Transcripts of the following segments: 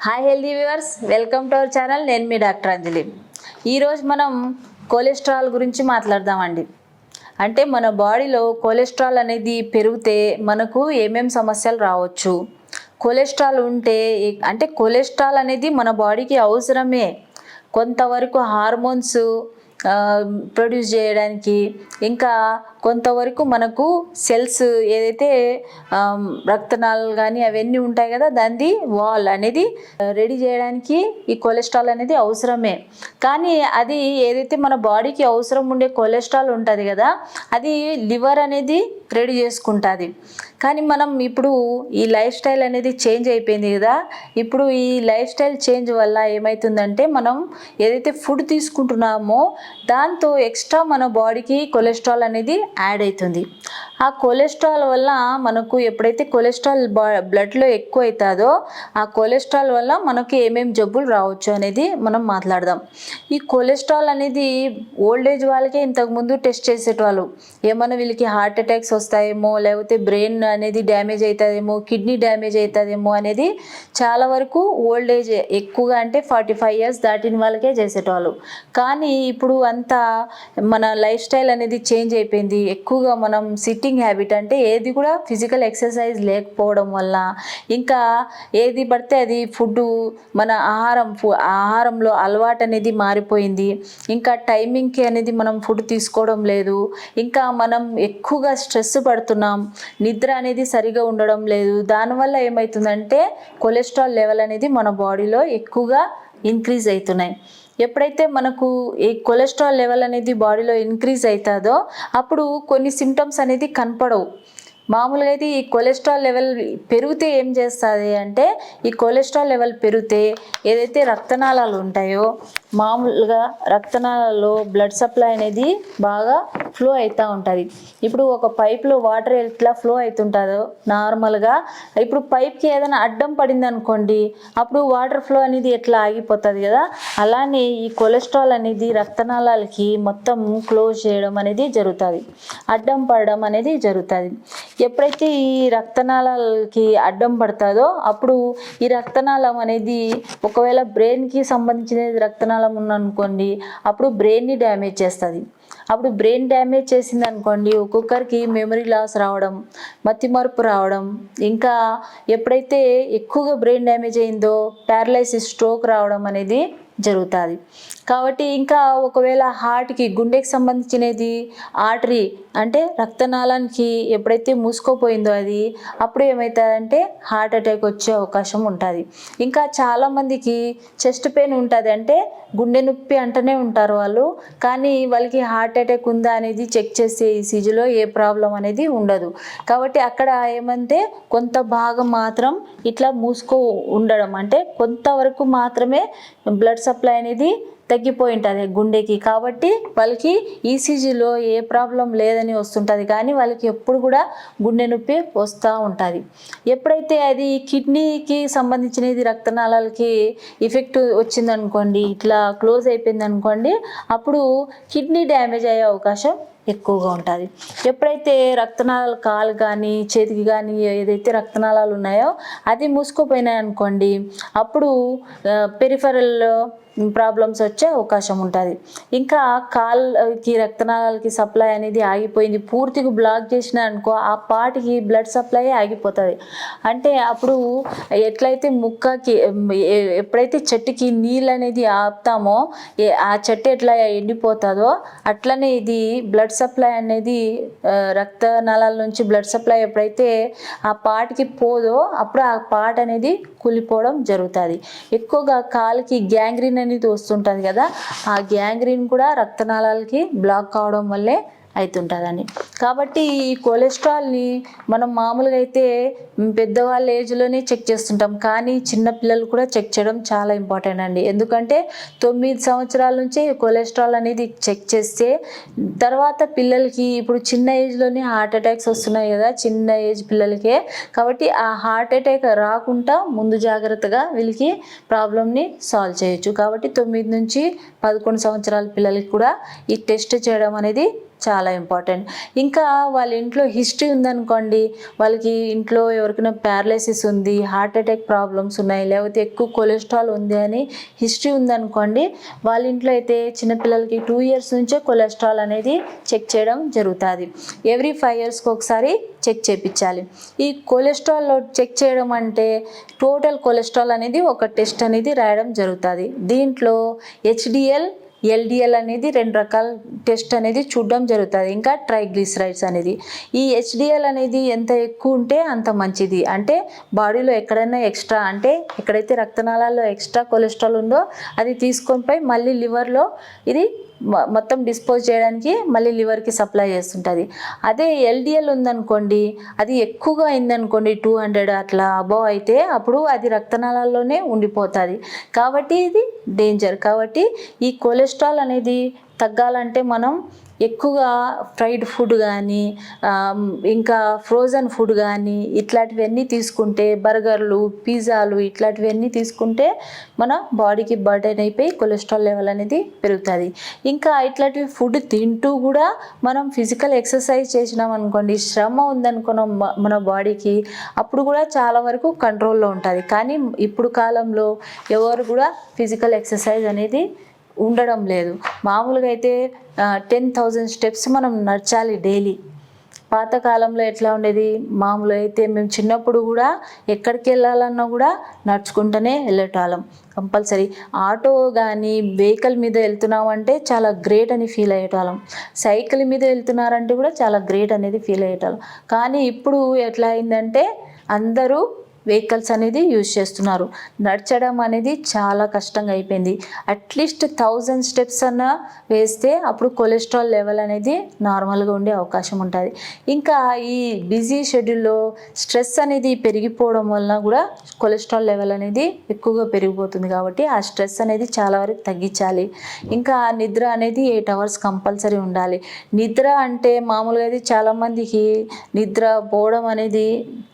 Hi healthy viewers, welcome to our channel. నేను మీ doctor అంజలి. ఈరోజు మనం కొలెస్ట్రాల్ గురించి మాట్లాడదామండి. అంటే మన బాడీలో కొలెస్ట్రాల్ అనేది పెరిగితే మనకు ఏమేం సమస్యలు రావచ్చు. కొలెస్ట్రాల్ ఉంటే అంటే కొలెస్ట్రాల్ అనేది మన బాడీకి అవసరమే. కొంతవరకు హార్మోన్స్ ప్రొడ్యూస్ చేయడానికి, ఇంకా కొంతవరకు మనకు సెల్స్ ఏదైతే రక్తనాళాలు కానీ అవన్నీ ఉంటాయి కదా, దాన్ని వాల్ అనేది రెడీ చేయడానికి ఈ కొలెస్ట్రాల్ అనేది అవసరమే. కానీ అది ఏదైతే మన బాడీకి అవసరం ఉండే కొలెస్ట్రాల్ ఉంటుంది కదా, అది లివర్ అనేది రెడీ చేసుకుంటుంది. కానీ మనం ఇప్పుడు ఈ లైఫ్ స్టైల్ అనేది చేంజ్ అయిపోయింది కదా. ఇప్పుడు ఈ లైఫ్ స్టైల్ చేంజ్ వల్ల ఏమవుతుందంటే, మనం ఏదైతే ఫుడ్ తీసుకుంటున్నామో దాంతో ఎక్స్ట్రా మన బాడీకి కొలెస్ట్రాల్ అనేది యాడ్ అవుతుంది. ఆ కొలెస్ట్రాల్ వల్ల మనకు ఎప్పుడైతే కొలెస్ట్రాల్ బ్లడ్లో ఎక్కువ అవుతుందో ఆ కొలెస్ట్రాల్ వల్ల మనకి ఏమేమి జబ్బులు రావచ్చు అనేది మనం మాట్లాడదాం. ఈ కొలెస్ట్రాల్ అనేది ఓల్డ్ ఏజ్ వాళ్ళకే ఇంతకుముందు టెస్ట్ చేసేటవాళ్ళు. ఏమన్నా వీళ్ళకి హార్ట్ అటాక్స్ వస్తాయేమో, లేకపోతే బ్రెయిన్ అనేది డ్యామేజ్ అవుతుందేమో, కిడ్నీ డ్యామేజ్ అవుతుందేమో అనేది చాలా వరకు ఓల్డ్ ఏజ్ ఎక్కువగా అంటే 45 years దాటిన వాళ్ళకే చేసేటవాళ్ళు. కానీ ఇప్పుడు అంతా మన లైఫ్ స్టైల్ అనేది చేంజ్ అయిపోయింది. ఎక్కువగా మనం సిట్టింగ్ హ్యాబిట్, అంటే ఏది కూడా ఫిజికల్ ఎక్సర్సైజ్ లేకపోవడం వల్ల, ఇంకా ఏది పడితే అది ఫుడ్ మన ఆహారంలో అలవాటు అనేది మారిపోయింది. ఇంకా టైమింగ్కి అనేది మనం ఫుడ్ తీసుకోవడం లేదు. ఇంకా మనం ఎక్కువగా స్ట్రెస్ పడుతున్నాం, నిద్ర అనేది సరిగా ఉండడం లేదు. దానివల్ల ఏమవుతుందంటే కొలెస్ట్రాల్ లెవెల్ అనేది మన బాడీలో ఎక్కువగా ఇంక్రీజ్ అవుతున్నాయి. ఎప్పుడైతే మనకు ఈ కొలెస్ట్రాల్ లెవెల్ అనేది బాడీలో ఇంక్రీజ్ అవుతుందో అప్పుడు కొన్ని సిమ్టమ్స్ అనేది కనపడవు. మామూలుగా అయితే ఈ కొలెస్ట్రాల్ లెవెల్ పెరిగితే ఏం చేస్తుంది అంటే, ఈ కొలెస్ట్రాల్ లెవెల్ పెరిగితే ఏదైతే రక్తనాళాలు ఉంటాయో, మామూలుగా రక్తనాళాల్లో బ్లడ్ సప్లై అనేది బాగా ఫ్లో అవుతూ ఉంటుంది. ఇప్పుడు ఒక పైప్లో వాటర్ ఎట్లా ఫ్లో అవుతుంటుందో నార్మల్గా, ఇప్పుడు పైప్కి ఏదైనా అడ్డం పడింది అనుకోండి, అప్పుడు వాటర్ ఫ్లో అనేది ఎట్లా ఆగిపోతుంది కదా, అలానే ఈ కొలెస్ట్రాల్ అనేది రక్తనాళాలకి మొత్తం క్లోజ్ చేయడం అనేది జరుగుతుంది, అడ్డం పడడం అనేది జరుగుతుంది. ఎప్పుడైతే ఈ రక్తనాళాలకి అడ్డం పడుతుందో అప్పుడు ఈ రక్తనాళం అనేది, ఒకవేళ బ్రెయిన్కి సంబంధించిన రక్తనాళం ఉందనుకోండి, అప్పుడు బ్రెయిన్ని డ్యామేజ్ చేస్తుంది. అప్పుడు బ్రెయిన్ డ్యామేజ్ చేసింది అనుకోండి, ఒక్కొక్కరికి మెమరీ లాస్ రావడం, మతిమరుపు రావడం, ఇంకా ఎప్పుడైతే ఎక్కువగా బ్రెయిన్ డ్యామేజ్ అయిందో ప్యారలైసిస్, స్ట్రోక్ రావడం అనేది జరుగుతుంది. కాబట్టి ఇంకా ఒకవేళ హార్ట్కి, గుండెకి సంబంధించినది ఆర్టరీ అంటే రక్తనాళానికి ఎప్పుడైతే మూసుకోపోయిందో అది, అప్పుడు ఏమవుతుందంటే హార్ట్ అటాక్ వచ్చే అవకాశం ఉంటుంది. ఇంకా చాలామందికి చెస్ట్ పెయిన్ ఉంటుంది, అంటే గుండె నొప్పి అంటూనే ఉంటారు వాళ్ళు, కానీ వాళ్ళకి హార్ట్ అటాక్ ఉందా అనేది చెక్ చేసే ఈసీజీలో ఏ ప్రాబ్లం అనేది ఉండదు. కాబట్టి అక్కడ ఏమంటే కొంత భాగం మాత్రం ఇట్లా మూసుకో ఉండడం, అంటే కొంతవరకు మాత్రమే బ్లడ్ సప్లై అనేది తగ్గిపోయి ఉంటుంది గుండెకి. కాబట్టి వాళ్ళకి ఈసీజీలో ఏ ప్రాబ్లం లేదని వస్తుంటుంది, కానీ వాళ్ళకి ఎప్పుడు కూడా గుండె నొప్పి వస్తూ ఉంటుంది. ఎప్పుడైతే అది కిడ్నీకి సంబంధించినది రక్తనాళాలకి ఎఫెక్ట్ వచ్చిందనుకోండి, ఇట్లా క్లోజ్ అయిపోయింది అనుకోండి, అప్పుడు కిడ్నీ డ్యామేజ్ అయ్యే అవకాశం ఎక్కువగా ఉంటుంది. ఎప్పుడైతే రక్తనాళాలు కాలు కానీ చేతికి కానీ ఏదైతే రక్తనాళాలు ఉన్నాయో అది మూసుకుపోయినాయి అనుకోండి, అప్పుడు పెరిఫెరల్ ప్రాబ్లమ్స్ వచ్చే అవకాశం ఉంటుంది. ఇంకా కాళ్ళకి రక్తనాళాలకి సప్లై అనేది ఆగిపోయింది, పూర్తిగా బ్లాక్ చేసిన అనుకో, ఆ పార్ట్కి బ్లడ్ సప్లై ఆగిపోతుంది. అంటే అప్పుడు ఎట్లయితే ముక్కకి ఎప్పుడైతే చెట్టుకి నీళ్ళు అనేది ఆపుతామో ఆ చెట్టు ఎట్లా ఎండిపోతుందో, అట్లనే ఇది బ్లడ్ సప్లై అనేది రక్తనాళాల నుంచి బ్లడ్ సప్లై ఎప్పుడైతే ఆ పార్ట్కి పోదో అప్పుడు ఆ పార్ట్ అనేది కూలిపోవడం జరుగుతుంది. ఎక్కువగా కాలుకి గ్యాంగ్రీన్ అనేది వస్తుంటుంది కదా, ఆ గ్యాంగ్రీన్ కూడా రక్తనాళాలకి బ్లాక్ కావడం వల్లే అవుతుంటుందని. కాబట్టి ఈ కొలెస్ట్రాల్ని మనం మామూలుగా అయితే పెద్దవాళ్ళ ఏజ్లోనే చెక్ చేస్తుంటాం, కానీ చిన్నపిల్లలు కూడా చెక్ చేయడం చాలా ఇంపార్టెంట్ అండి. ఎందుకంటే 9 సంవత్సరాల నుంచే కొలెస్ట్రాల్ అనేది చెక్ చేస్తే తర్వాత పిల్లలకి, ఇప్పుడు చిన్న ఏజ్లోనే హార్ట్ అటాక్స్ వస్తున్నాయి కదా చిన్న ఏజ్ పిల్లలకే, కాబట్టి ఆ హార్ట్ అటాక్ రాకుండా ముందు జాగ్రత్తగా వీళ్ళకి ప్రాబ్లమ్ని సాల్వ్ చేయొచ్చు. కాబట్టి 9 నుంచి 11 సంవత్సరాల పిల్లలకి కూడా ఈ టెస్ట్ చేయడం అనేది చాలా ఇంపార్టెంట్. ఇంకా వాళ్ళ ఇంట్లో హిస్టరీ ఉందనుకోండి, వాళ్ళకి ఇంట్లో ఎవరికైనా ప్యారలైసిస్ ఉంది, హార్ట్ అటాక్ ప్రాబ్లమ్స్ ఉన్నాయి, లేకపోతే ఎక్కువ కొలెస్ట్రాల్ ఉంది అని హిస్టరీ ఉందనుకోండి, వాళ్ళ ఇంట్లో అయితే చిన్నపిల్లలకి 2 years నుంచే కొలెస్ట్రాల్ అనేది చెక్ చేయడం జరుగుతుంది. ఎవ్రీ 5 yearsకి ఒకసారి చెక్ చేయించాలి. ఈ కొలెస్ట్రాల్ చెక్ చేయడం అంటే టోటల్ కొలెస్ట్రాల్ అనేది ఒక టెస్ట్ అనేది రాయడం జరుగుతుంది. దీంట్లో HDL, LDL అనేది 2 రకాల టెస్ట్ అనేది చూడడం జరుగుతుంది. ఇంకా ట్రైగ్లిసరైడ్స్ అనేది, ఈ HDL అనేది ఎంత ఎక్కువ ఉంటే అంత మంచిది. అంటే బాడీలో ఎక్కడైనా ఎక్స్ట్రా, అంటే ఎక్కడైతే రక్తనాళాల్లో ఎక్స్ట్రా కొలెస్ట్రాల్ ఉందో అది తీసుకొని పోయి మళ్ళీ లివర్లో ఇది మొత్తం డిస్పోజ్ చేయడానికి మళ్ళీ లివర్కి సప్లై చేస్తుంటుంది. అదే LDL ఉందనుకోండి, అది ఎక్కువగా అయిందనుకోండి 200 అట్లా అబోవ్ అయితే అప్పుడు అది రక్తనాళాల్లోనే ఉండిపోతుంది. కాబట్టి ఇది డేంజర్. కాబట్టి ఈ కొలెస్ట్రాల్ అనేది తగ్గాలంటే మనం ఎక్కువగా ఫ్రైడ్ ఫుడ్ కానీ ఇంకా ఫ్రోజన్ ఫుడ్ కానీ ఇట్లాంటివన్నీ తీసుకుంటే, బర్గర్లు, పిజ్జాలు ఇట్లాంటివన్నీ తీసుకుంటే మన బాడీకి బర్డెన్ అయిపోయి కొలెస్ట్రాల్ లెవెల్ అనేది పెరుగుతుంది. ఇంకా ఇట్లాంటి ఫుడ్ తింటూ కూడా మనం ఫిజికల్ ఎక్సర్సైజ్ చేసినాం అనుకోండి, శ్రమ ఉందనుకున్నాం మన బాడీకి, అప్పుడు కూడా చాలా వరకు కంట్రోల్లో ఉంటుంది. కానీ ఇప్పుడు కాలంలో ఎవరు కూడా ఫిజికల్ ఎక్సర్సైజ్ అనేది ఉండడం లేదు. మామూలుగా అయితే 10,000 steps మనం నడచాలి డైలీ. పాతకాలంలో ఎట్లా ఉండేది, మామూలుగా అయితే మేము చిన్నప్పుడు కూడా ఎక్కడికి వెళ్ళాలన్నా కూడా నడుచుకుంటూనే వెళ్ళేటోళ్ళం కంపల్సరీ. ఆటో కానీ వెహికల్ మీద వెళ్తున్నామంటే చాలా గ్రేట్ అని ఫీల్ అయ్యేటోళ్ళం. సైకిల్ మీద వెళ్తున్నారంటే కూడా చాలా గ్రేట్ అనేది ఫీల్ అయ్యేటోళ్ళం. కానీ ఇప్పుడు ఎట్లా అయిందంటే అందరూ వెహికల్స్ అనేది యూజ్ చేస్తున్నారు. నడచడం అనేది చాలా కష్టంగా అయిపోయింది. అట్లీస్ట్ 1000 steps అన్నా వేస్తే అప్పుడు కొలెస్ట్రాల్ లెవెల్ అనేది నార్మల్గా ఉండే అవకాశం ఉంటుంది. ఇంకా ఈ బిజీ షెడ్యూల్లో స్ట్రెస్ అనేది పెరిగిపోవడం వలన కూడా కొలెస్ట్రాల్ లెవెల్ అనేది ఎక్కువగా పెరిగిపోతుంది. కాబట్టి ఆ స్ట్రెస్ అనేది చాలా వరకు తగ్గించాలి. ఇంకా నిద్ర అనేది 8 hours కంపల్సరీ ఉండాలి. నిద్ర అంటే మామూలుగా అయితే చాలామందికి నిద్ర పోవడం అనేది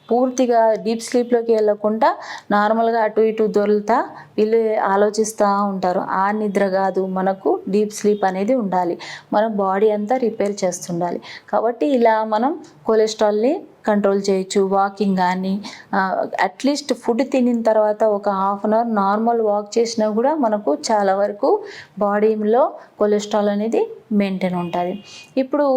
పూర్తిగా డీప్ స్లీప్లోకి వెళ్ళకుండా నార్మల్గా అటు ఇటు దొరులుతా వీళ్ళు ఆలోచిస్తూ ఉంటారు. ఆ నిద్ర కాదు, మనకు డీప్ స్లీప్ అనేది ఉండాలి. మన బాడీ అంతా రిపేర్ చేస్తుండాలి. కాబట్టి ఇలా మనం కొలెస్ట్రాల్ని కంట్రోల్ చేయొచ్చు. వాకింగ్ కానీ అట్లీస్ట్ ఫుడ్ తినిన తర్వాత ఒక 1/2 hour నార్మల్ వాక్ చేసినా కూడా మనకు చాలా వరకు బాడీలో కొలెస్ట్రాల్ అనేది మెయింటైన్ ఉంటుంది. ఇప్పుడు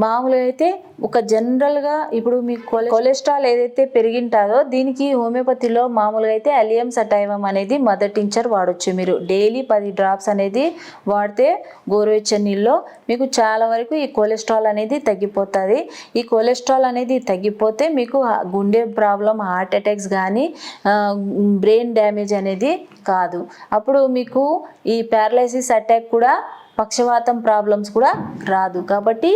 మామూలుగా అయితే ఒక జనరల్గా ఇప్పుడు మీ కొలెస్ట్రాల్ ఏదైతే పెరిగింటుందో దీనికి హోమియోపతిలో మామూలుగా అయితే అలియం సటైవం అనేది మదర్ టించర్ వాడచ్చు. మీరు డైలీ 10 drops అనేది వాడితే గోరువెచ్చని నీళ్ళలో మీకు చాలా వరకు ఈ కొలెస్ట్రాల్ అనేది తగ్గిపోతుంది. ఈ కొలెస్ట్రాల్ అనేది తగ్గిపోతే మీకు గుండె ప్రాబ్లం, హార్ట్ అటాక్స్ కానీ బ్రెయిన్ డ్యామేజ్ అనేది కాదు. అప్పుడు మీకు ఈ ప్యారలైసిస్ అటాక్ కూడా, పక్షవాతం ప్రాబ్లమ్స్ కూడా రాదు. కాబట్టి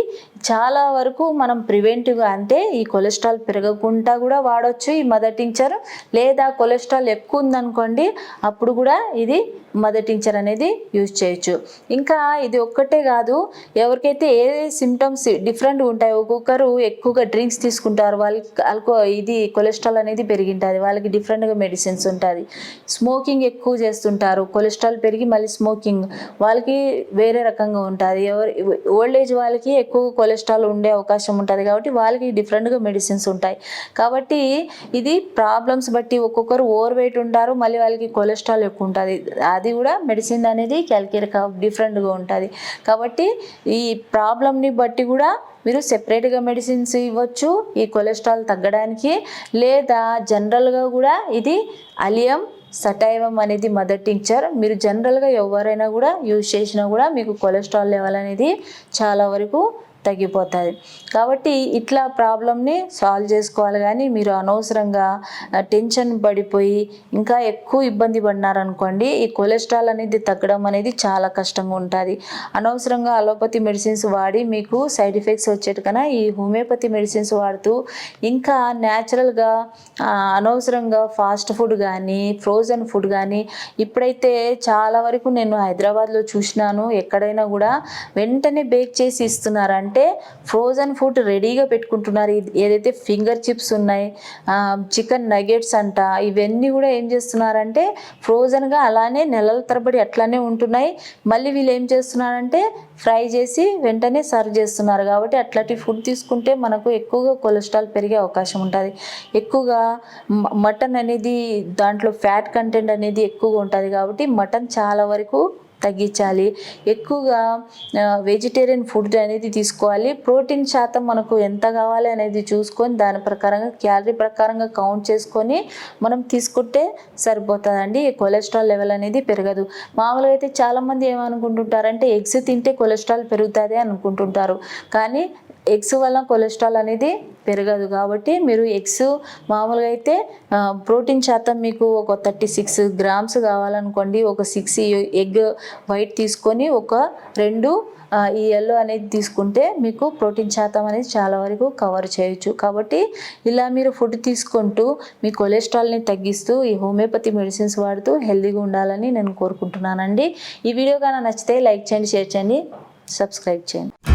చాలా వరకు మనం ప్రివెంటివ్గా, అంటే ఈ కొలెస్ట్రాల్ పెరగకుండా కూడా వాడచ్చు ఈ మదర్ టించర్. లేదా కొలెస్ట్రాల్ ఎక్కువ ఉందనుకోండి అప్పుడు కూడా ఇది మదర్ టించర్ అనేది యూజ్ చేయొచ్చు. ఇంకా ఇది ఒక్కటే కాదు, ఎవరికైతే ఏ సిమ్టమ్స్ డిఫరెంట్గా ఉంటాయి, ఒక్కొక్కరు ఎక్కువగా డ్రింక్స్ తీసుకుంటారు, వాళ్ళకి ఇది కొలెస్ట్రాల్ అనేది పెరిగింటుంది, వాళ్ళకి డిఫరెంట్గా మెడిసిన్స్ ఉంటుంది. స్మోకింగ్ ఎక్కువ చేస్తుంటారు, కొలెస్ట్రాల్ పెరిగి మళ్ళీ స్మోకింగ్, వాళ్ళకి వేరే రకంగా ఉంటుంది. ఓల్డ్ ఏజ్ వాళ్ళకి ఎక్కువ కొలెస్ట్రాల్ ఉండే అవకాశం ఉంటుంది కాబట్టి వాళ్ళకి డిఫరెంట్గా మెడిసిన్స్ ఉంటాయి. కాబట్టి ఇది ప్రాబ్లమ్స్ బట్టి ఒక్కొక్కరు ఓవర్ వెయిట్ ఉంటారు, మళ్ళీ వాళ్ళకి కొలెస్ట్రాల్ ఎక్కువ ఉంటుంది, అది కూడా మెడిసిన్ అనేది క్యాల్కులేట్ డిఫరెంట్గా ఉంటుంది. కాబట్టి ఈ ప్రాబ్లమ్ని బట్టి కూడా మీరు సెపరేట్గా మెడిసిన్స్ ఇవ్వచ్చు ఈ కొలెస్ట్రాల్ తగ్గడానికి. లేదా జనరల్గా కూడా ఇది అలియం సటైవం అనేది మదర్ టించర్ మీరు జనరల్గా ఎవరైనా కూడా యూజ్ చేసినా కూడా మీకు కొలెస్ట్రాల్ లెవెల్ అనేది చాలా వరకు తగ్గిపోతుంది. కాబట్టి ఇట్లా ప్రాబ్లమ్ని సాల్వ్ చేసుకోవాలి. కానీ మీరు అనవసరంగా టెన్షన్ పడిపోయి ఇంకా ఎక్కువ ఇబ్బంది పడినారనుకోండి, ఈ కొలెస్ట్రాల్ అనేది తగ్గడం అనేది చాలా కష్టంగా ఉంటుంది. అనవసరంగా అలోపతి మెడిసిన్స్ వాడి మీకు సైడ్ ఎఫెక్ట్స్ వచ్చేటి కన్నా ఈ హోమియోపతి మెడిసిన్స్ వాడుతూ ఇంకా న్యాచురల్గా అనవసరంగా ఫాస్ట్ ఫుడ్ కానీ ఫ్రోజన్ ఫుడ్ కానీ, ఇప్పుడైతే చాలా వరకు నేను హైదరాబాద్లో చూసినాను, ఎక్కడైనా కూడా వెంటనే బేక్ చేసి ఇస్తున్నారు. అంటే ఫ్రోజన్ ఫుడ్ రెడీగా పెట్టుకుంటున్నారు. ఏదైతే ఫింగర్ చిప్స్ ఉన్నాయి, చికెన్ నగెట్స్ అంట, ఇవన్నీ కూడా ఏం చేస్తున్నారంటే ఫ్రోజన్గా అలానే నెలల తరబడి అట్లానే ఉంటున్నాయి. మళ్ళీ వీళ్ళు ఏం చేస్తున్నారంటే ఫ్రై చేసి వెంటనే సర్వ్ చేస్తున్నారు. కాబట్టి అట్లాంటి ఫుడ్ తీసుకుంటే మనకు ఎక్కువగా కొలెస్ట్రాల్ పెరిగే అవకాశం ఉంటుంది. ఎక్కువగా మటన్ అనేది దాంట్లో ఫ్యాట్ కంటెంట్ అనేది ఎక్కువగా ఉంటుంది. కాబట్టి మటన్ చాలా వరకు తగ్గించాలి. ఎక్కువగా వెజిటేరియన్ ఫుడ్ అనేది తీసుకోవాలి. ప్రోటీన్ శాతం మనకు ఎంత కావాలి అనేది చూసుకొని దాని ప్రకారంగా క్యాలరీ ప్రకారంగా కౌంట్ చేసుకొని మనం తీసుకుంటే సరిపోతుందండి. కొలెస్ట్రాల్ లెవెల్ అనేది పెరగదు. మామూలుగా అయితే చాలామంది ఏమనుకుంటుంటారంటే ఎగ్స్ తింటే కొలెస్ట్రాల్ పెరుగుతుంది అనుకుంటుంటారు. కానీ ఎగ్స్ వల్ల కొలెస్ట్రాల్ అనేది పెరగదు. కాబట్టి మీరు ఎగ్స్ మామూలుగా అయితే ప్రోటీన్ శాతం మీకు ఒక 36 గ్రామ్స్ కావాలనుకోండి, ఒక 6 ఎగ్ వైట్ తీసుకొని ఒక 2 ఈ ఎల్లో అనేది తీసుకుంటే మీకు ప్రోటీన్ శాతం అనేది చాలా వరకు కవర్ చేయొచ్చు. కాబట్టి ఇలా మీరు ఫుడ్ తీసుకుంటూ మీ కొలెస్ట్రాల్ని తగ్గిస్తూ ఈ హోమియోపతి మెడిసిన్స్ వాడుతూ హెల్తీగా ఉండాలని నేను కోరుకుంటున్నానండి. ఈ వీడియో కానీ నచ్చితే లైక్ చేయండి, షేర్ చేయండి, సబ్స్క్రైబ్ చేయండి.